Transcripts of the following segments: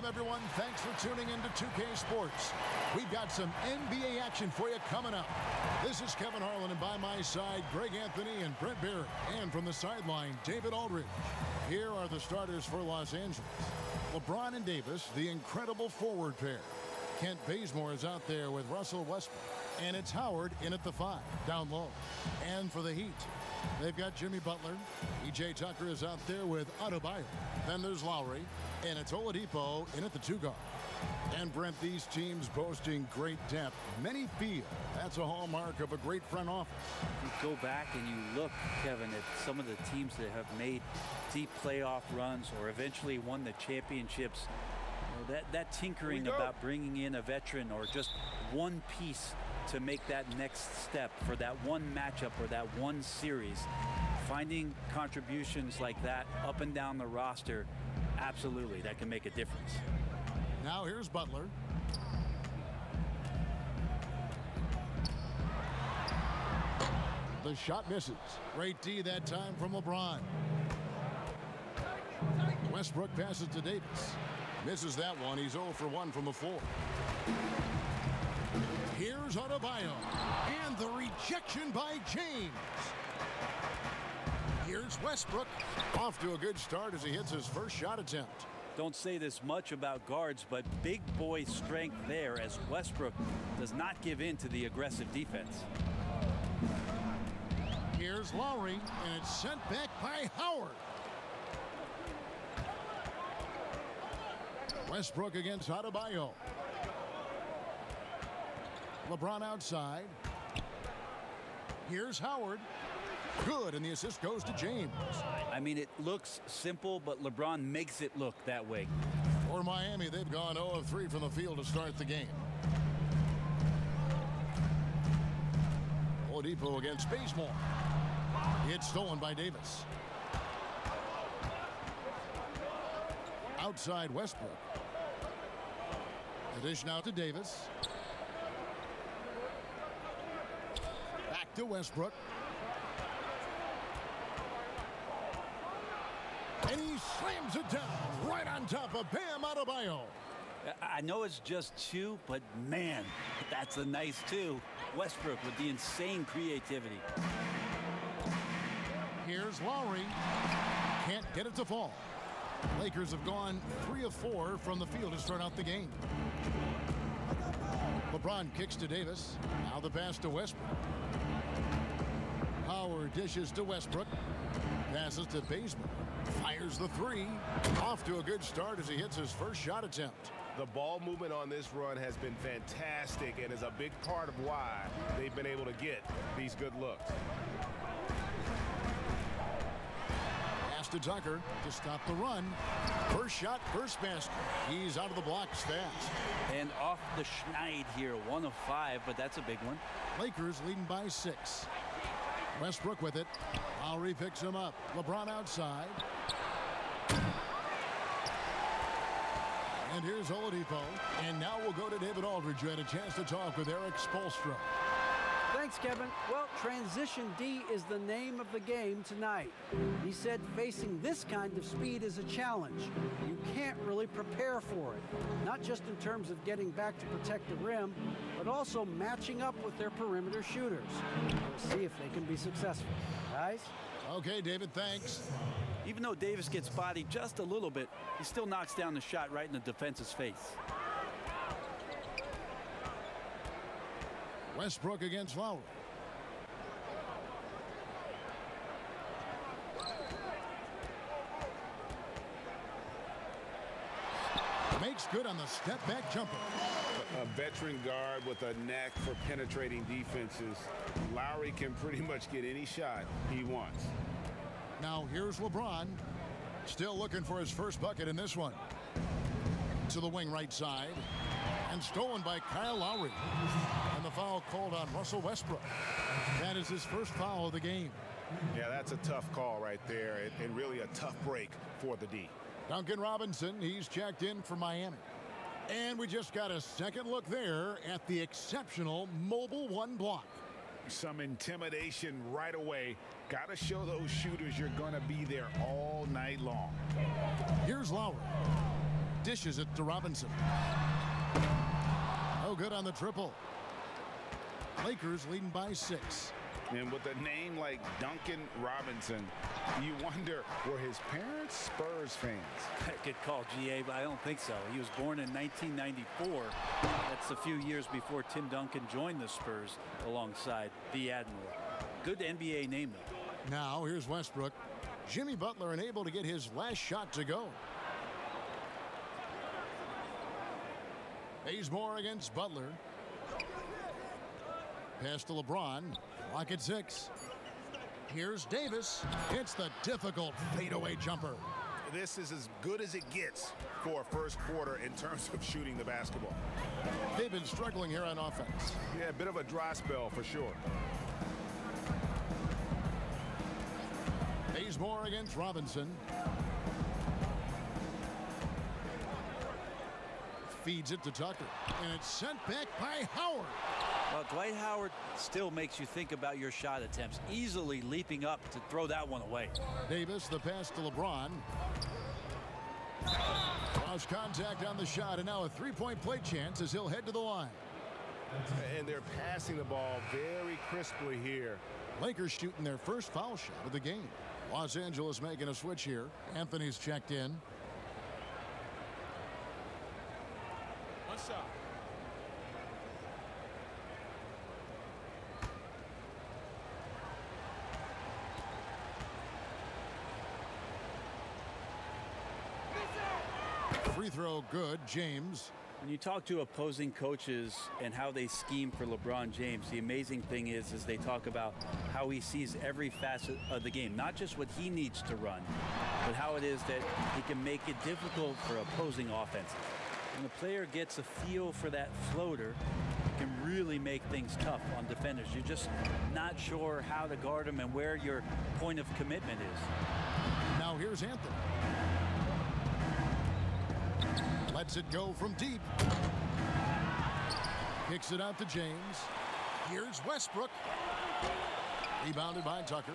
everyone. Thanks for tuning in to 2K Sports. We've got some NBA action for you coming up. This is Kevin Harlan, and by my side, Greg Anthony and Brent Barrett. And from the sideline, David Aldridge. Here are the starters for Los Angeles. LeBron and Davis, the incredible forward pair. Kent Bazemore is out there with Russell Westbrook. And it's Howard in at the 5, down low. And for the Heat, they've got Jimmy Butler. E.J. Tucker is out there with Adebayo. Then there's Lowry. And it's Oladipo in at the 2 guard. And Brent, these teams boasting great depth. Many feel that's a hallmark of a great front office. You go back and you look, Kevin, at some of the teams that have made deep playoff runs or eventually won the championships. You know, that tinkering about bringing in a veteran or just one piece to make that next step for that one matchup or that one series. Finding contributions like that up and down the roster, absolutely, that can make a difference. Now here's Butler. The shot misses. Great D that time from LeBron. Westbrook passes to Davis. Misses that one. He's 0 for 1 from the floor. Here's Adebayo. And the rejection by James. Here's Westbrook. Off to a good start as he hits his first shot attempt. Don't say this much about guards, but big boy strength there as Westbrook does not give in to the aggressive defense. Here's Lowry, and it's sent back by Howard. Westbrook against Adebayo. LeBron outside. Here's Howard. Good, and the assist goes to James. I mean, it looks simple, but LeBron makes it look that way. For Miami, they've gone 0 of 3 from the field to start the game. Oladipo against Bazemore. It's stolen by Davis. Outside Westbrook. The dish now to Davis. Back to Westbrook. And he slams it down right on top of Bam Adebayo. I know it's just 2, but man, that's a nice 2. Westbrook with the insane creativity. Here's Lowry. Can't get it to fall. Lakers have gone 3 of 4 from the field to start out the game. LeBron kicks to Davis. Now the pass to Westbrook. Howard dishes to Westbrook. Passes to Bazemore. Fires the 3. Off to a good start as he hits his first shot attempt. The ball movement on this run has been fantastic and is a big part of why they've been able to get these good looks. Pass to Tucker to stop the run. First shot, first basket. He's out of the blocks fast. And off the schneid here, 1 of 5, but that's a big one. Lakers leading by 6. Westbrook with it. Lowry picks him up. LeBron outside. And here's Oladipo. And now we'll go to David Aldridge, who had a chance to talk with Eric Spoelstra. Thanks, Kevin. Well, Transition D is the name of the game tonight. He said facing this kind of speed is a challenge. You can't really prepare for it, not just in terms of getting back to protect the rim, but also matching up with their perimeter shooters. We'll see if they can be successful. Guys? Okay, David, thanks. Even though Davis gets bodied just a little bit, he still knocks down the shot right in the defense's face. Westbrook against Lowry. Makes good on the step-back jumper. A veteran guard with a knack for penetrating defenses. Lowry can pretty much get any shot he wants. Now here's LeBron. Still looking for his first bucket in this one. To the wing right side. And stolen by Kyle Lowry. And the foul called on Russell Westbrook. That is his first foul of the game. Yeah, that's a tough call right there, and really a tough break for the D. Duncan Robinson, he's checked in for Miami. And we just got a second look there at the exceptional mobile 1 block. Some intimidation right away. Got to show those shooters you're going to be there all night long. Here's Lowry. Dishes it to Robinson. No good on the triple. Lakers leading by 6. And with a name like Duncan Robinson, you wonder, were his parents Spurs fans? Good call, GA, but I don't think so. He was born in 1994. That's a few years before Tim Duncan joined the Spurs alongside the Admiral. Good NBA name, though. Now here's Westbrook. Jimmy Butler unable to get his last shot to go. Bazemore against Butler. Pass to LeBron. Clock at 6. Here's Davis. It's the difficult fadeaway jumper. This is as good as it gets for a first quarter in terms of shooting the basketball. They've been struggling here on offense. Yeah, a bit of a dry spell for sure. Bazemore against Robinson. Feeds it to Tucker. And it's sent back by Howard. Well, Dwight Howard still makes you think about your shot attempts, easily leaping up to throw that one away. Davis, the pass to LeBron. Lost contact on the shot, and now a three-point play chance as he'll head to the line. And they're passing the ball very crisply here. Lakers shooting their first foul shot of the game. Los Angeles making a switch here. Anthony's checked in. One shot. Free throw good. James. When you talk to opposing coaches and how they scheme for LeBron James, the amazing thing is they talk about how he sees every facet of the game, not just what he needs to run, but how it is that he can make it difficult for opposing offense. When the player gets a feel for that floater, it can really make things tough on defenders. You're just not sure how to guard him and where your point of commitment is. Now here's Anthony. Lets it go from deep. Kicks it out to James. Here's Westbrook. Rebounded by Tucker.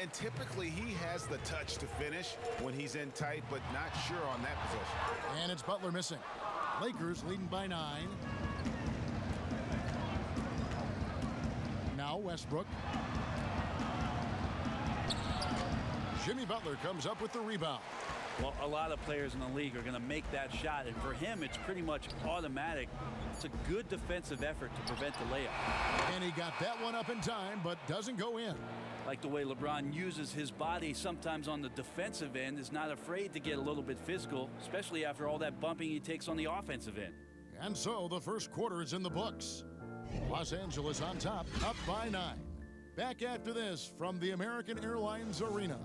And typically he has the touch to finish when he's in tight, but not sure on that possession. And it's Butler missing. Lakers leading by 9. Now Westbrook. Jimmy Butler comes up with the rebound. Well, a lot of players in the league are going to make that shot, and for him, it's pretty much automatic. It's a good defensive effort to prevent the layup. And he got that one up in time, but doesn't go in. Like the way LeBron uses his body sometimes on the defensive end, is not afraid to get a little bit physical, especially after all that bumping he takes on the offensive end. And so the first quarter is in the books. Los Angeles on top, up by 9. Back after this from the American Airlines Arena.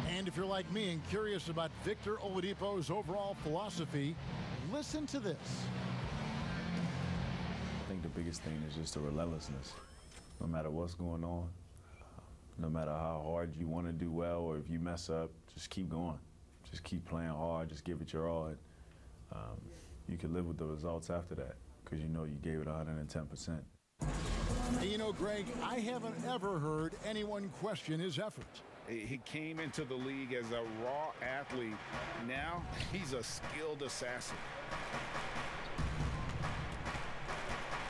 And if you're like me and curious about Victor Oladipo's overall philosophy, listen to this. I think the biggest thing is just the relentlessness. No matter what's going on, no matter how hard you want to do well, or if you mess up, just keep going. Just keep playing hard, just give it your all. And, you can live with the results after that because you know you gave it 110%. Hey, you know, Greg, I haven't ever heard anyone question his effort. He came into the league as a raw athlete. Now he's a skilled assassin.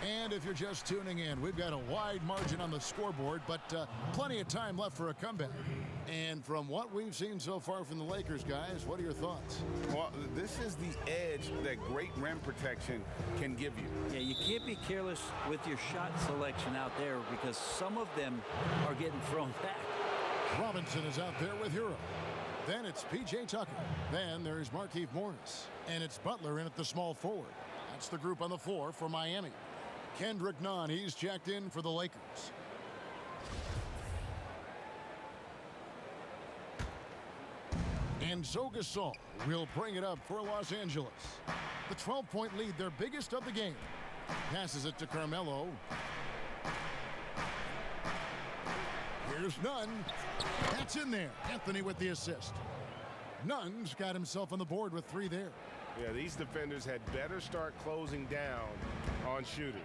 And if you're just tuning in, we've got a wide margin on the scoreboard, but plenty of time left for a comeback. And from what we've seen so far from the Lakers, guys, what are your thoughts? Well, this is the edge that great rim protection can give you. Yeah, you can't be careless with your shot selection out there because some of them are getting thrown back. Robinson is out there with Hero. Then it's P.J. Tucker. Then there's Markieff Morris. And it's Butler in at the small forward. That's the group on the floor for Miami. Kendrick Nunn, he's checked in for the Lakers. And so Gasol will bring it up for Los Angeles. The 12-point lead, their biggest of the game. Passes it to Carmelo. Here's Nunn. That's in there. Anthony with the assist. Nunn's got himself on the board with 3 there. Yeah, these defenders had better start closing down on shooters.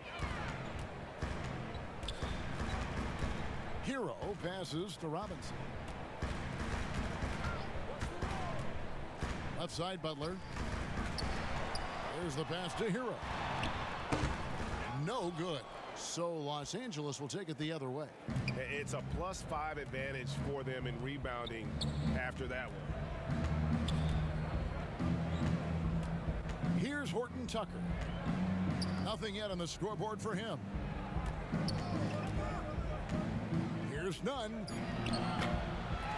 Hero passes to Robinson. Left side, Butler. There's the pass to Hero. No good. So Los Angeles will take it the other way. It's a +5 advantage for them in rebounding after that one. Here's Horton Tucker. Nothing yet on the scoreboard for him. Here's Nunn.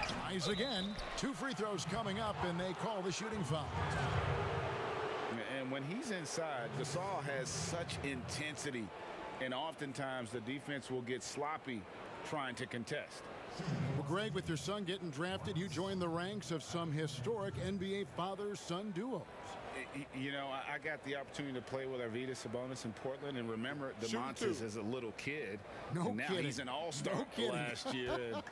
Tries again. 2 free throws coming up, and they call the shooting foul. And when he's inside, Gasol has such intensity, and oftentimes the defense will get sloppy trying to contest. Well, Greg, with your son getting drafted, you joined the ranks of some historic NBA father-son duos. You know, I got the opportunity to play with Arvydas Sabonis in Portland, and remember DeMontis as a little kid. No and now kidding. He's an all-star last year. And,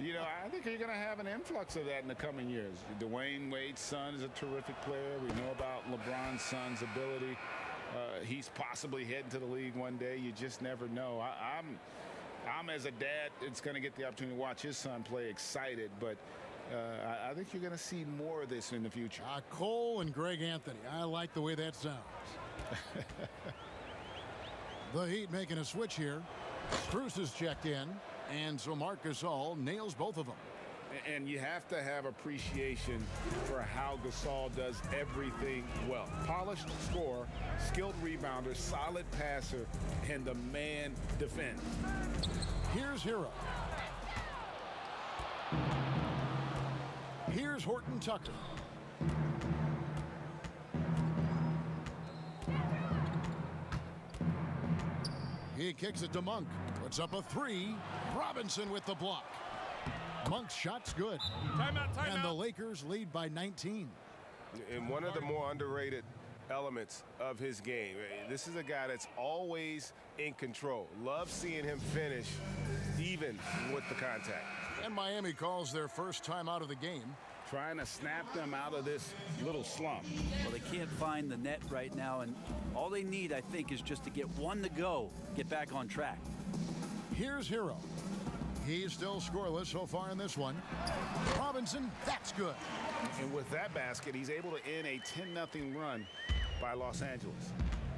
you know, I think you're going to have an influx of that in the coming years. Dwayne Wade's son is a terrific player. We know about LeBron's son's ability. He's possibly heading to the league one day. You just never know. I'm as a dad, it's going to get the opportunity to watch his son play, excited, but I think you're going to see more of this in the future. Cole and Greg Anthony. I like the way that sounds. The Heat making a switch here. Strus is checked in, and so Marc Gasol nails both of them. And you have to have appreciation for how Gasol does everything well. Polished scorer, skilled rebounder, solid passer, and the man defender. Here's Hero. Here's Horton Tucker. He kicks it to Monk. Puts up a 3. Robinson with the block. Monk's shot's good. Timeout. And the Lakers lead by 19. And one of the more underrated elements of his game. This is a guy that's always in control. Love seeing him finish even with the contact. And Miami calls their first time out of the game. Trying to snap them out of this little slump. Well, they can't find the net right now, and all they need, I think, is just to get one to go, get back on track. Here's Hero. He's still scoreless so far in this one. Robinson, that's good. And with that basket, he's able to end a 10-0 run by Los Angeles.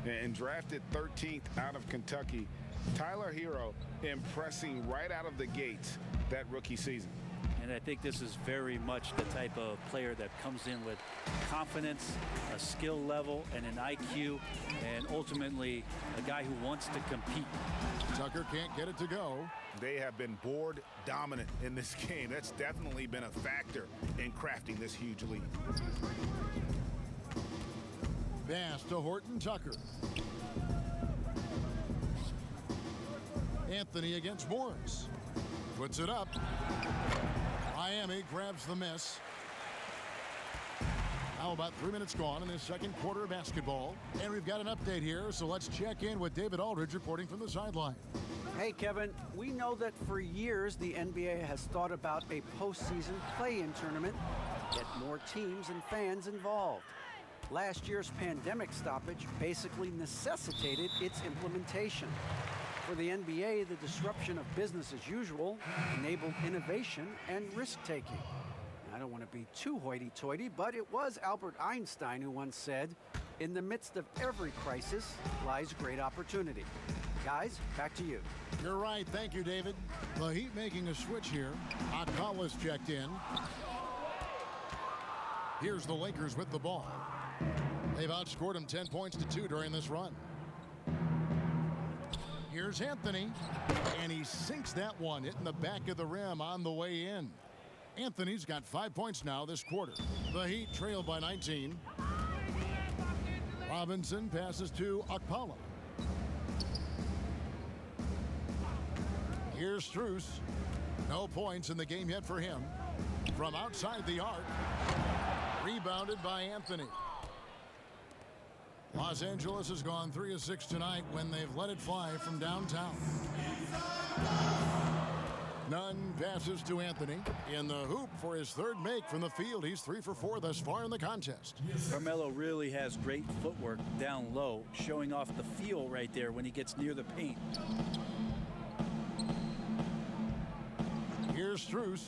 And drafted 13th out of Kentucky, Tyler Hero impressing right out of the gates that rookie season. And I think this is very much the type of player that comes in with confidence, a skill level, and an IQ, and ultimately a guy who wants to compete. Tucker can't get it to go. They have been board dominant in this game. That's definitely been a factor in crafting this huge lead. Pass to Horton Tucker. Anthony against Morris. Puts it up. Miami grabs the miss. Now about 3 minutes gone in this second quarter of basketball. And we've got an update here, so let's check in with David Aldridge reporting from the sideline. Hey, Kevin, we know that for years the NBA has thought about a postseason play-in tournament, get more teams and fans involved. Last year's pandemic stoppage basically necessitated its implementation. For the NBA, the disruption of business as usual enabled innovation and risk-taking. I don't want to be too hoity-toity, but it was Albert Einstein who once said, "In the midst of every crisis lies great opportunity." Guys, back to you. You're right. Thank you, David. The Heat making a switch here. Akala's checked in. Here's the Lakers with the ball. They've outscored them 10 points to 2 during this run. Here's Anthony, and he sinks that one, hitting the back of the rim on the way in. Anthony's got 5 points now this quarter. The Heat trail by 19. Robinson passes to Akpala. Here's Strus. No points in the game yet for him. From outside the arc. Rebounded by Anthony. Los Angeles has gone 3 of 6 tonight when they've let it fly from downtown. Nunn passes to Anthony. In the hoop for his third make from the field. He's 3 for 4 thus far in the contest. Carmelo really has great footwork down low, showing off the feel right there when he gets near the paint. Here's Strus.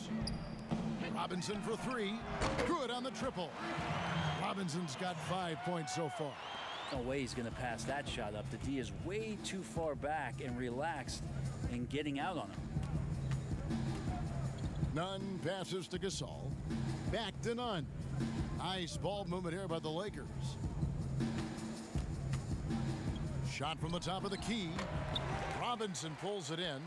Robinson for 3. Good on the triple. Robinson's got 5 points so far. No way he's going to pass that shot up. The D is way too far back and relaxed in getting out on him. Nunn passes to Gasol. Back to Nunn. Nice ball movement here by the Lakers. Shot from the top of the key. Robinson pulls it in.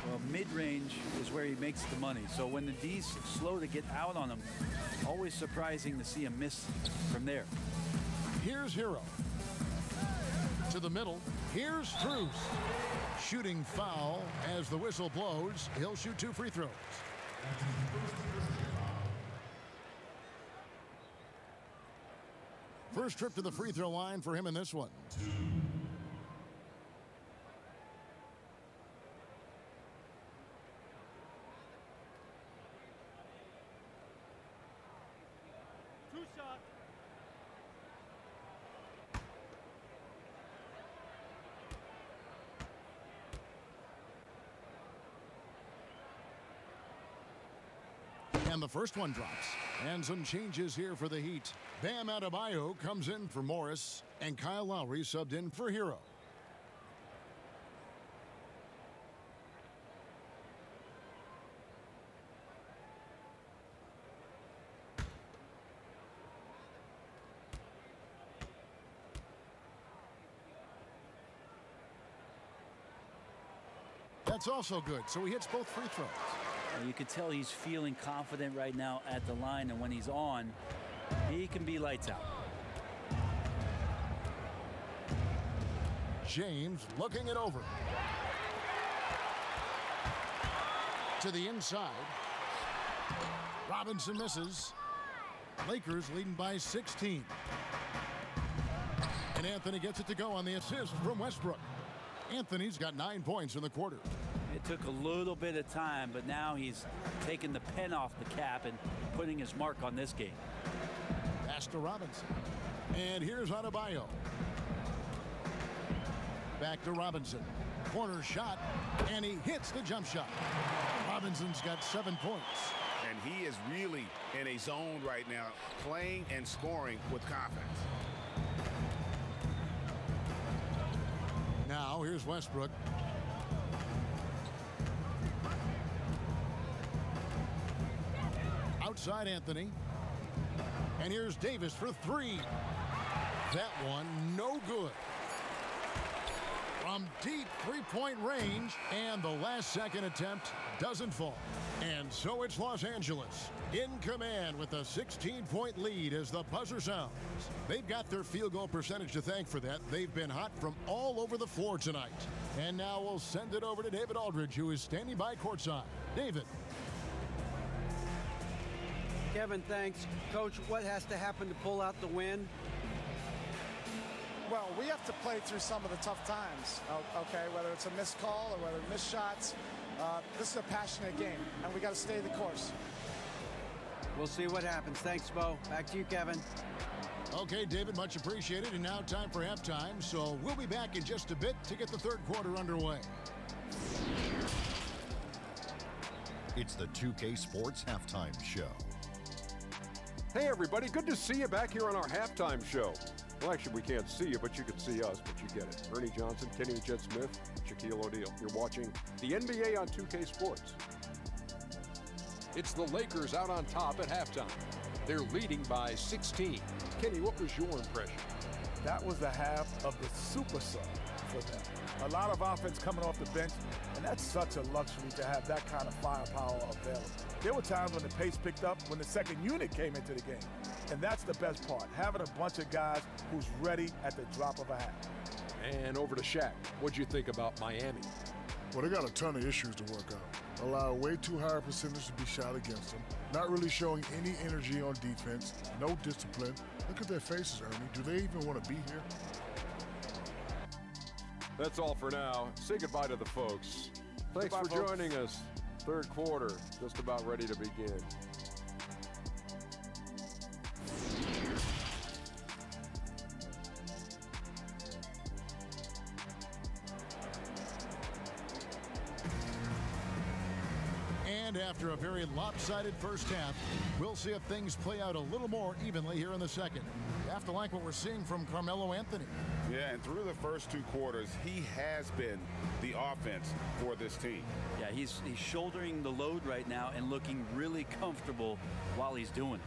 Well, mid-range is where he makes the money. So when the D's slow to get out on him, always surprising to see him miss from there. Here's Hero. To the middle. Here's Strus. Shooting foul as the whistle blows. He'll shoot 2 free throws. First trip to the free throw line for him in this one. And the first one drops. And some changes here for the Heat. Bam Adebayo comes in for Morris. And Kyle Lowry subbed in for Hero. That's also good. So he hits both free throws. You can tell he's feeling confident right now at the line, and when he's on, he can be lights out. James looking it over. To the inside. Robinson misses. Lakers leading by 16. And Anthony gets it to go on the assist from Westbrook. Anthony's got 9 points in the quarter. It took a little bit of time, but now he's taking the pen off the cap and putting his mark on this game. Pass to Robinson. And here's Adebayo. Back to Robinson. Corner shot, and he hits the jump shot. Robinson's got 7 points. And he is really in a zone right now, playing and scoring with confidence. Now here's Westbrook. Outside Anthony. And here's Davis for 3. That one no good. From deep three-point range, and the last second attempt doesn't fall. And so it's Los Angeles in command with a 16-point lead as the buzzer sounds. They've got their field goal percentage to thank for that. They've been hot from all over the floor tonight. And now we'll send it over to David Aldridge, who is standing by courtside. David. Kevin, thanks. Coach, what has to happen to pull out the win? Well, we have to play through some of the tough times, okay, whether it's a missed call or whether missed shots. This is a passionate game, and we got to stay the course. We'll see what happens. Thanks, Bo. Back to you, Kevin. Okay, David, much appreciated. And now time for halftime, so we'll be back in just a bit to get the third quarter underway. It's the 2K Sports Halftime Show. Hey, everybody. Good to see you back here on our halftime show. Well, actually, we can't see you, but you can see us, but you get it. Ernie Johnson, Kenny the Jet Smith, Shaquille O'Neal. You're watching the NBA on 2K Sports. It's the Lakers out on top at halftime. They're leading by 16. Kenny, what was your impression? That was the half of the super sub for them. A lot of offense coming off the bench, and that's such a luxury to have that kind of firepower available. There were times when the pace picked up when the second unit came into the game. And that's the best part, having a bunch of guys who's ready at the drop of a hat. And over to Shaq. What'd you think about Miami? Well, they got a ton of issues to work out. Allow way too high a percentage to be shot against them. Not really showing any energy on defense. No discipline. Look at their faces, Ernie. Do they even want to be here? That's all for now. Say goodbye to the folks. Thanks for joining us. Third quarter, just about ready to begin. And after a very lopsided first half, we'll see if things play out a little more evenly here in the second. You have to like what we're seeing from Carmelo Anthony. Yeah, and through the first two quarters, he has been the offense for this team. Yeah, he's shouldering the load right now and looking really comfortable while he's doing it.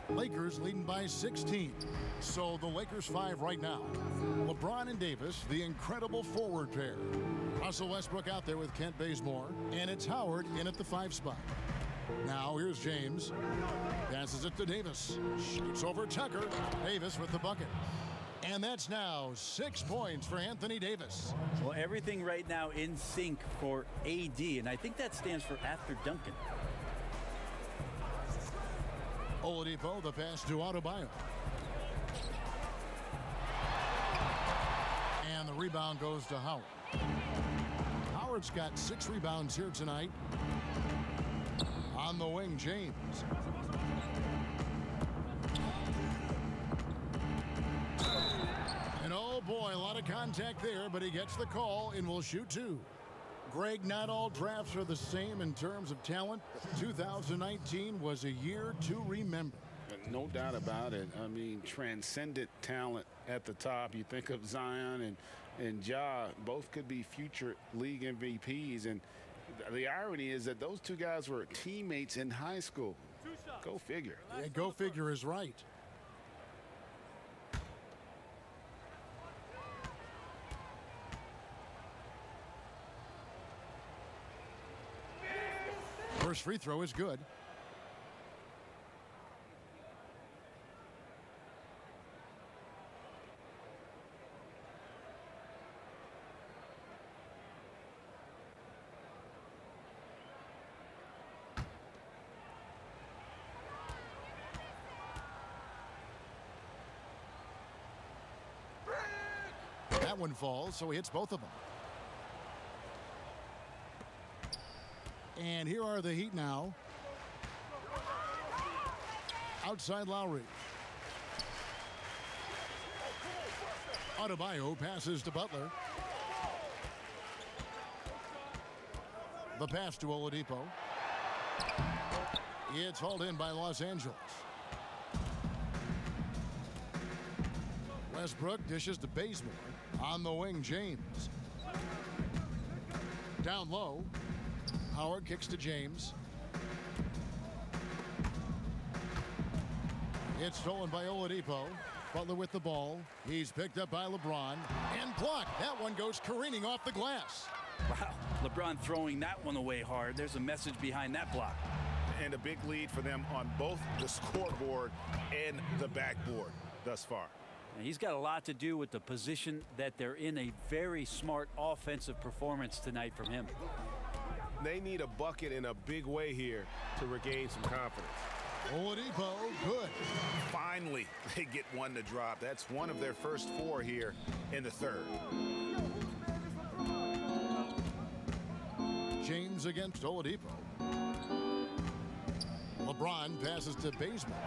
Lakers leading by 16. So the Lakers 5 right now. LeBron and Davis, the incredible forward pair. Russell Westbrook out there with Kent Bazemore. And it's Howard in at the 5 spot. Now here's James. Passes it to Davis. Shoots over Tucker. Davis with the bucket. And that's now 6 points for Anthony Davis. Well, everything right now in sync for AD, and I think that stands for after Duncan. Oladipo, the pass to Adebayo. And the rebound goes to Howard. Howard's got 6 rebounds here tonight. On the wing, James. And oh boy, a lot of contact there, but he gets the call and will shoot 2. Greg, not all drafts are the same in terms of talent. 2019 was a year to remember. No doubt about it. I mean, transcendent talent at the top. You think of Zion and Ja, both could be future league MVPs. And the irony is that those two guys were teammates in high school. Go figure. Yeah, go figure is right. First free throw is good. That one falls, so he hits both of them. And here are the Heat now. Outside Lowry. Adebayo passes to Butler. The pass to Oladipo. It's hauled in by Los Angeles. Westbrook dishes to Bazemore. On the wing, James. Down low. Howard kicks to James. It's stolen by Oladipo. Butler with the ball. He's picked up by LeBron and blocked. That one goes careening off the glass. Wow, LeBron throwing that one away hard. There's a message behind that block. And a big lead for them on both the scoreboard and the backboard thus far. And he's got a lot to do with the position that they're in. A very smart offensive performance tonight from him. They need a bucket in a big way here to regain some confidence. Oladipo, good. Finally, they get one to drop. That's one of their first 4 here in the third. James against Oladipo. LeBron passes to Bazemore.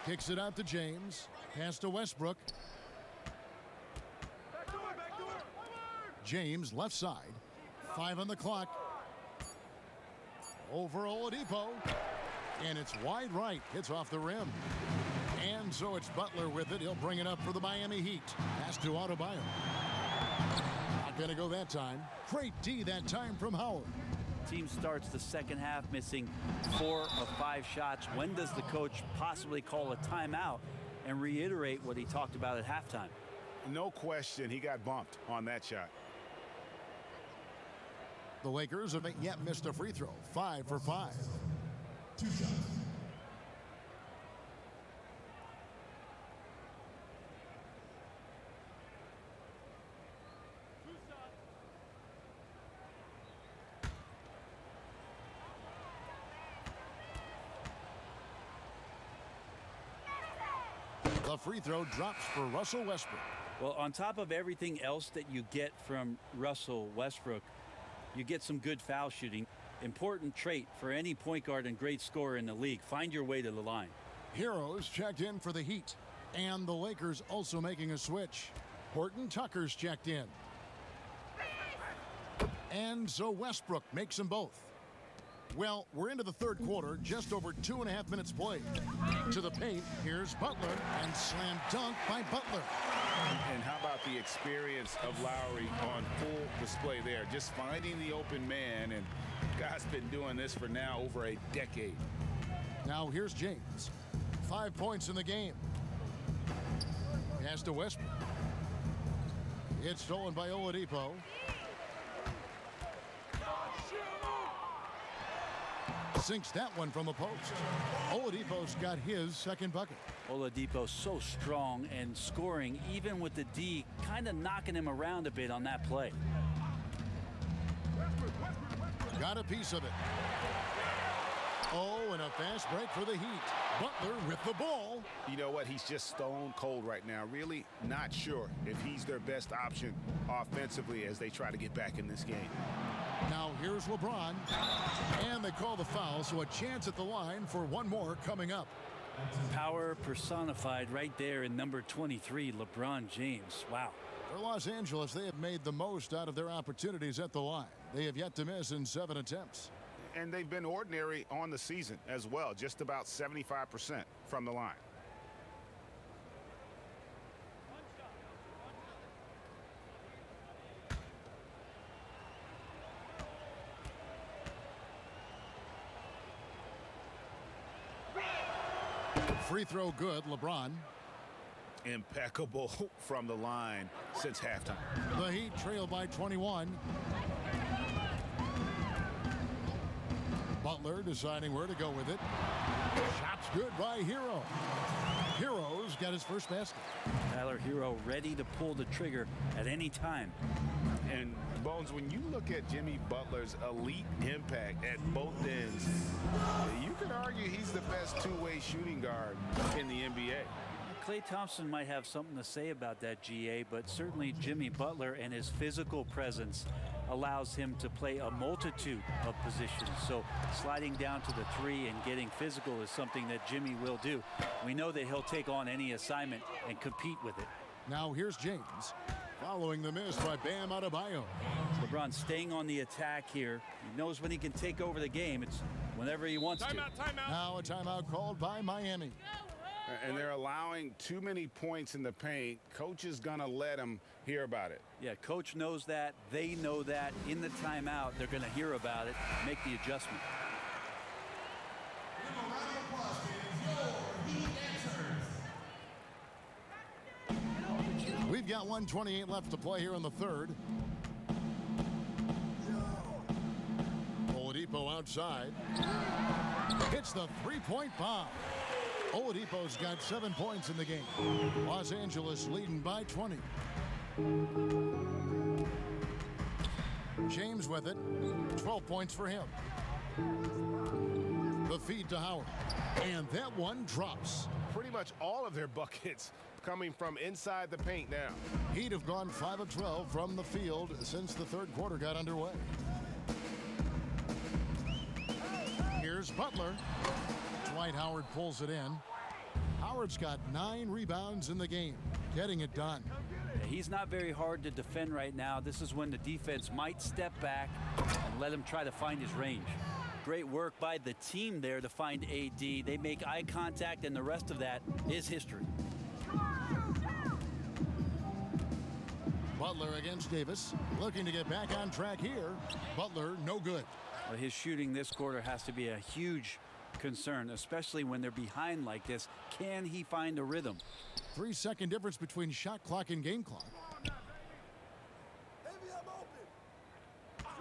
Kicks it out to James. Pass to Westbrook. James left side. 5 on the clock. Over Oladipo. And it's wide right. Hits off the rim. And so it's Butler with it. He'll bring it up for the Miami Heat. Pass to Adebayo. Not going to go that time. Great D that time from Howard. Team starts the second half missing 4 of 5 shots. When does the coach possibly call a timeout and reiterate what he talked about at halftime? No question, he got bumped on that shot. The Lakers haven't yet missed a free throw. 5 for 5. 2 shots. The The free throw drops for Russell Westbrook. Well, on top of everything else that you get from Russell Westbrook, you get some good foul shooting. Important trait for any point guard and great scorer in the league. Find your way to the line. Heroes checked in for the Heat. And the Lakers also making a switch. Horton Tucker's checked in. And so Westbrook makes them both. Well, we're into the third quarter, just over 2.5 minutes played. To the paint, here's Butler, and slam dunk by Butler. And how about the experience of Lowry on full display there? Just finding the open man, and guy's been doing this for now over a decade. Now here's James. 5 points in the game. Pass to Westbrook. It's stolen by Oladipo. Sinks that one from the post. Oladipo's got his second bucket. Oladipo so strong and scoring, even with the D, kind of knocking him around a bit on that play. Got a piece of it. Oh, and a fast break for the Heat. Butler with the ball. You know what? He's just stone cold right now. Really not sure if he's their best option offensively as they try to get back in this game. Now here's LeBron. And they call the foul, so a chance at the line for one more coming up. Power personified right there in number 23, LeBron James. Wow. For Los Angeles, they have made the most out of their opportunities at the line. They have yet to miss in 7 attempts. And they've been ordinary on the season as well, just about 75% from the line. Free throw good, LeBron. Impeccable from the line since halftime. The Heat trail by 21. Butler deciding where to go with it. Shot's good by Hero. Hero's got his first basket. Tyler Hero ready to pull the trigger at any time. And Bones, when you look at Jimmy Butler's elite impact at both ends, you could argue he's the best two-way shooting guard in the NBA. Klay Thompson might have something to say about that, GA, but certainly Jimmy Butler and his physical presence allows him to play a multitude of positions. So sliding down to the 3 and getting physical is something that Jimmy will do. We know that he'll take on any assignment and compete with it. Now here's James following the miss by Bam Adebayo. LeBron staying on the attack here. He knows when he can take over the game. It's whenever he wants to. Timeout. Now a timeout called by Miami. And they're allowing too many points in the paint. Coach is going to let them hear about it. Yeah, coach knows that. They know that. In the timeout, they're going to hear about it, make the adjustment. We've got 1:28 left to play here in the third. Oladipo outside. Hits the three-point bomb. Oladipo's got 7 points in the game. Los Angeles leading by 20. James with it. 12 points for him. The feed to Howard. And that one drops. Pretty much all of their buckets coming from inside the paint now. Heat have gone 5 of 12 from the field since the third quarter got underway. Here's Butler. Dwight Howard pulls it in. Howard's got 9 rebounds in the game, getting it done. He's not very hard to defend right now. This is when the defense might step back and let him try to find his range. Great work by the team there to find AD. They make eye contact, and the rest of that is history. Butler against Davis, looking to get back on track here. Butler, no good. Well, his shooting this quarter has to be a huge concern, especially when they're behind like this. Can he find a rhythm? 3-second difference between shot clock and game clock.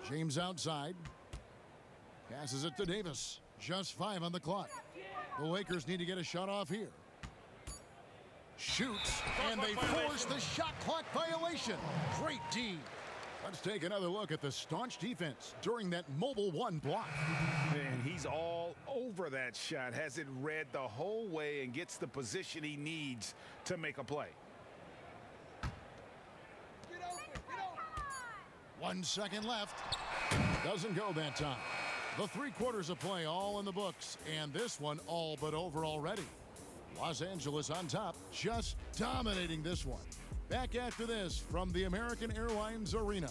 James outside. Passes it to Davis. Just 5 on the clock. The Lakers need to get a shot off here. Shoots, and they force the shot clock violation. Great D. Let's take another look at the staunch defense during that mobile one block. And he's all over that shot, has it read the whole way and gets the position he needs to make a play. 1 second left. Doesn't go that time. The 3 quarters of play all in the books, and this one all but over already. Los Angeles on top, just dominating this one. Back after this from the American Airlines Arena.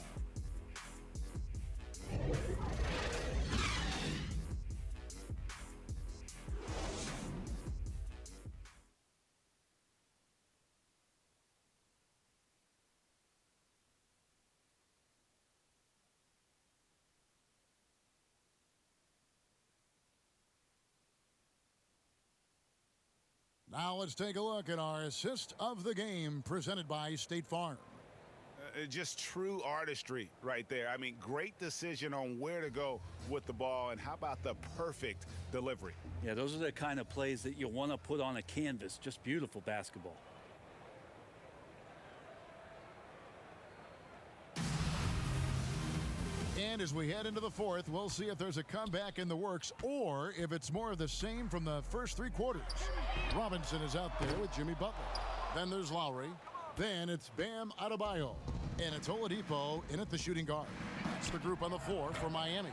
Now let's take a look at our assist of the game presented by State Farm. Just true artistry right there. I mean, great decision on where to go with the ball, and how about the perfect delivery? Yeah, those are the kind of plays that you want to put on a canvas. Just beautiful basketball. And as we head into the 4th, we'll see if there's a comeback in the works or if it's more of the same from the first 3 quarters. Robinson is out there with Jimmy Butler. Then there's Lowry. Then it's Bam Adebayo. And it's Oladipo in at the shooting guard. That's the group on the floor for Miami.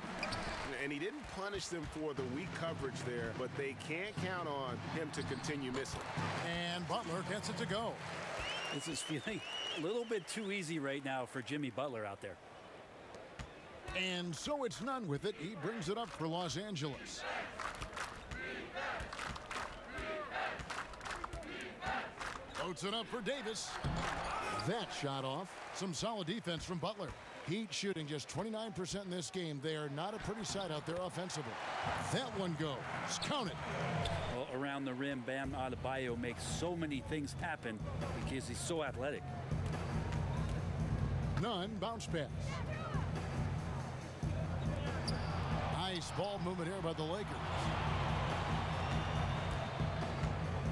And he didn't punish them for the weak coverage there, but they can't count on him to continue missing. And Butler gets it to go. This is feeling a little bit too easy right now for Jimmy Butler out there. And so it's none with it. He brings it up for Los Angeles. Floats it up for Davis. That shot off. Some solid defense from Butler. Heat shooting just 29% in this game. They are not a pretty sight out there offensively. That one goes. Count it. Well, around the rim, Bam Adebayo makes so many things happen because he's so athletic. None. Bounce pass. Nice ball movement here by the Lakers.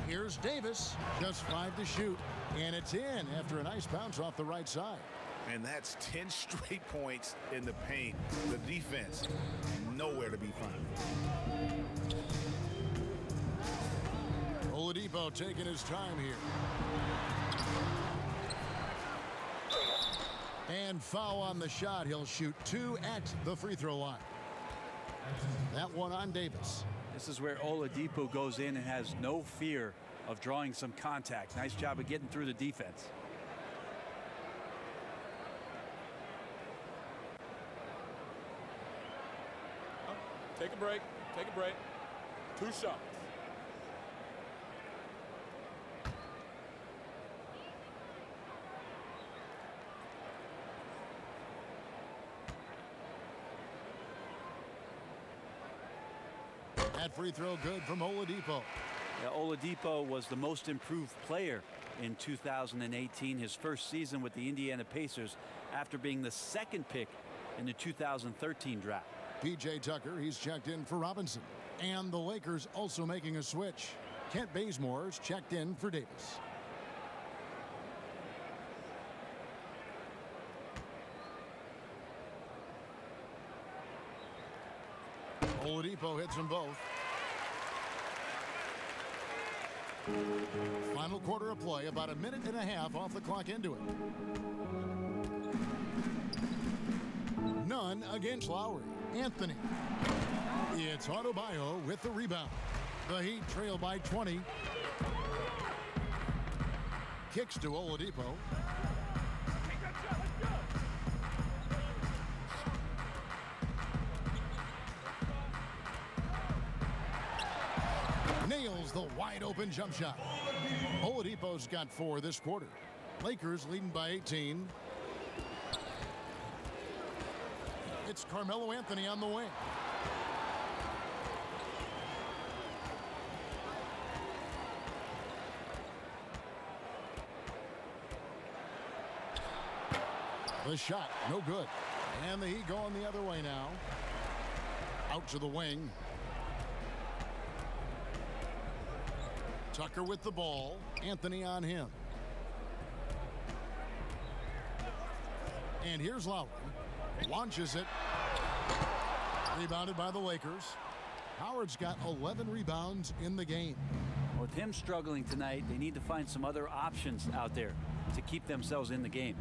Here's Davis. Just 5 to shoot. And it's in after a nice bounce off the right side. And that's 10 straight points in the paint. The defense, nowhere to be found. Oladipo taking his time here. And foul on the shot. He'll shoot 2 at the free throw line. That one on Davis. This is where Oladipo goes in and has no fear of drawing some contact. Nice job of getting through the defense. Take a break. Take a break. 2 shots. That free throw good from Oladipo. Yeah, Oladipo was the most improved player in 2018, his first season with the Indiana Pacers after being the 2nd pick in the 2013 draft. P.J. Tucker, he's checked in for Robinson. And the Lakers also making a switch. Kent Bazemore's checked in for Davis. Oladipo hits them both. Final quarter of play, about 1.5 minutes off the clock into it. None against Lowry. Anthony. It's Adebayo with the rebound. The Heat trail by 20. Kicks to Oladipo. Nails the wide open jump shot. Oladipo's got 4 this quarter. Lakers leading by 18. It's Carmelo Anthony on the wing. The shot, no good. And the Heat going the other way now. Out to the wing. Tucker with the ball. Anthony on him. And here's Lowry. Launches it. Rebounded by the Lakers. Howard's got 11 rebounds in the game. With him struggling tonight, they need to find some other options out there to keep themselves in the game.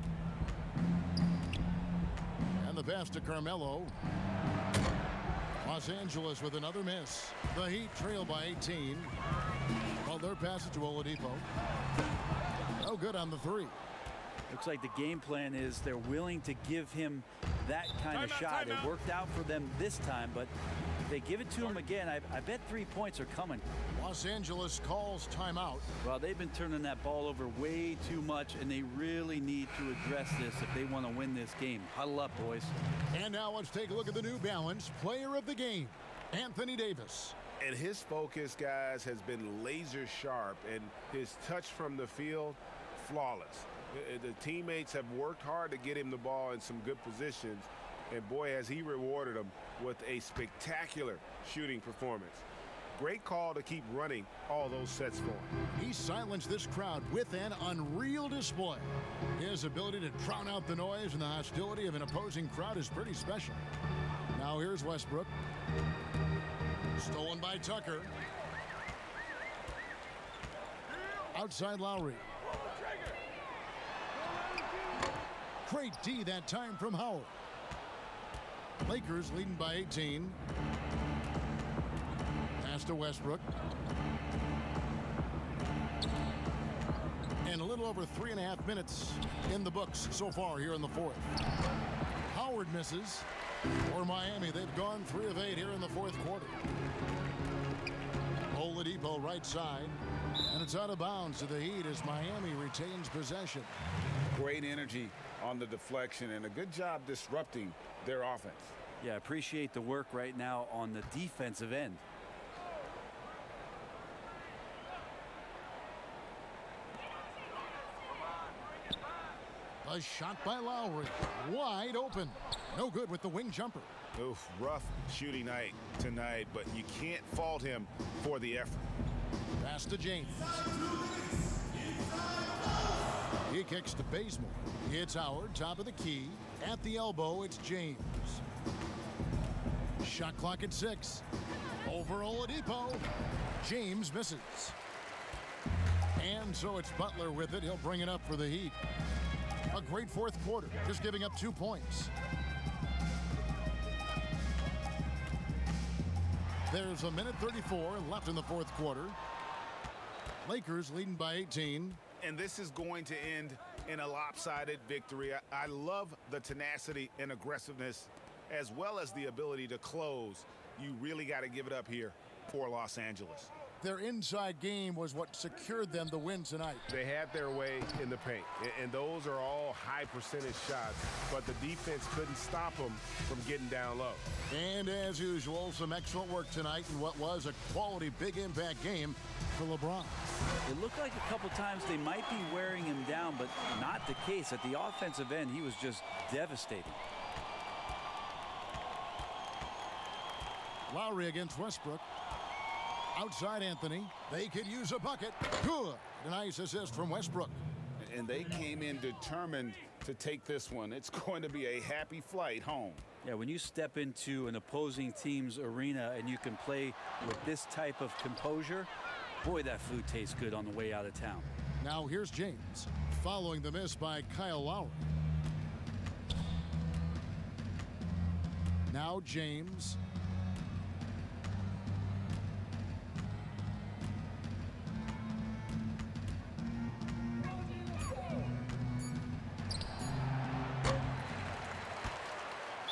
And the pass to Carmelo. Los Angeles with another miss. The Heat trail by 18. Well, their pass to Oladipo. No good on the three. Looks like the game plan is they're willing to give him that kind of shot. It worked out for them this time, but if they give it to him again, I bet 3 points are coming. Los Angeles calls timeout. Well, they've been turning that ball over way too much, and they really need to address this if they want to win this game. Huddle up, boys. And now let's take a look at the New Balance player of the game, Anthony Davis. And his focus, guys, has been laser sharp, and his touch from the field, flawless. The teammates have worked hard to get him the ball in some good positions, and boy, has he rewarded them with a spectacular shooting performance. Great call to keep running all those sets for him. He silenced this crowd with an unreal display. His ability to drown out the noise and the hostility of an opposing crowd is pretty special. Now here's Westbrook. Stolen by Tucker. Outside Lowry. Great D that time from Howard. Lakers leading by 18. Pass to Westbrook. And a little over 3.5 minutes in the books so far here in the fourth. Howard misses. For Miami, they've gone 3 of 8 here in the fourth quarter. Oladipo right side. And it's out of bounds to the Heat as Miami retains possession. Great energy on the deflection and a good job disrupting their offense. Yeah, appreciate the work right now on the defensive end. A shot by Lowry. Wide open. No good with the wing jumper. Oof, rough shooting night tonight, but you can't fault him for the effort. Pass to James. He kicks to Bazemore. It's Howard, top of the key. At the elbow, it's James. Shot clock at 6. Over Oladipo. James misses. And so it's Butler with it. He'll bring it up for the Heat. A great fourth quarter, just giving up 2 points. There's a minute 34 left in the fourth quarter. Lakers leading by 18. And this is going to end in a lopsided victory. I love the tenacity and aggressiveness as well as the ability to close. You really got to give it up here for Los Angeles. Their inside game was what secured them the win tonight. They had their way in the paint, and those are all high percentage shots, but the defense couldn't stop them from getting down low. And as usual, some excellent work tonight in what was a quality big impact game for LeBron. It looked like a couple times they might be wearing him down, but not the case. At the offensive end, he was just devastating. Lowry against Westbrook. Outside Anthony. They could use a bucket. Good. A nice assist from Westbrook. And they came in determined to take this one. It's going to be a happy flight home. Yeah, when you step into an opposing team's arena and you can play with this type of composure, boy, that food tastes good on the way out of town. Now here's James, following the miss by Kyle Lowry. Now James.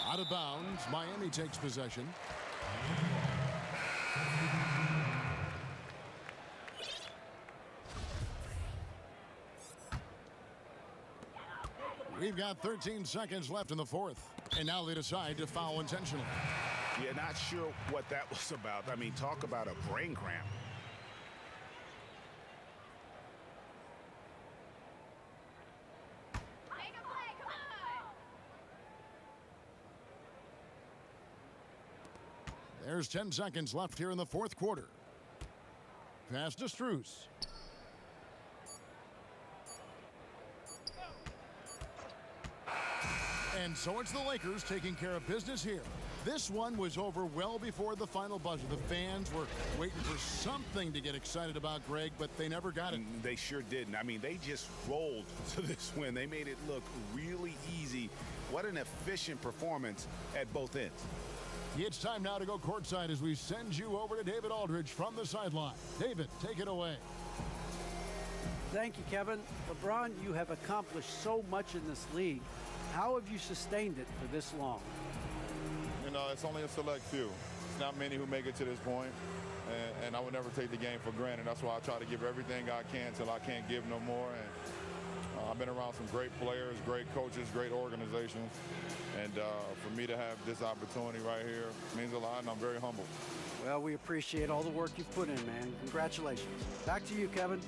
Out of bounds, Miami takes possession. We've got 13 seconds left in the fourth, and now they decide to foul intentionally. Yeah, not sure what that was about. I mean, talk about a brain cramp. There's 10 seconds left here in the fourth quarter. Pass to Strus. And so it's the Lakers taking care of business here. This one was over well before the final buzzer. The fans were waiting for something to get excited about, Greg, but they never got it. They sure didn't. I mean, they just rolled to this win. They made it look really easy. What an efficient performance at both ends. It's time now to go courtside as we send you over to David Aldridge from the sideline. David, take it away. Thank you, Kevin. LeBron, you have accomplished so much in this league. How have you sustained it for this long? You know, it's only a select few. It's not many who make it to this point, and I would never take the game for granted. That's why I try to give everything I can till I can't give no more. And I've been around some great players, great coaches, great organizations, and for me to have this opportunity right here means a lot, and I'm very humbled. Well, we appreciate all the work you've put in, man. Congratulations. Back to you, Kevin.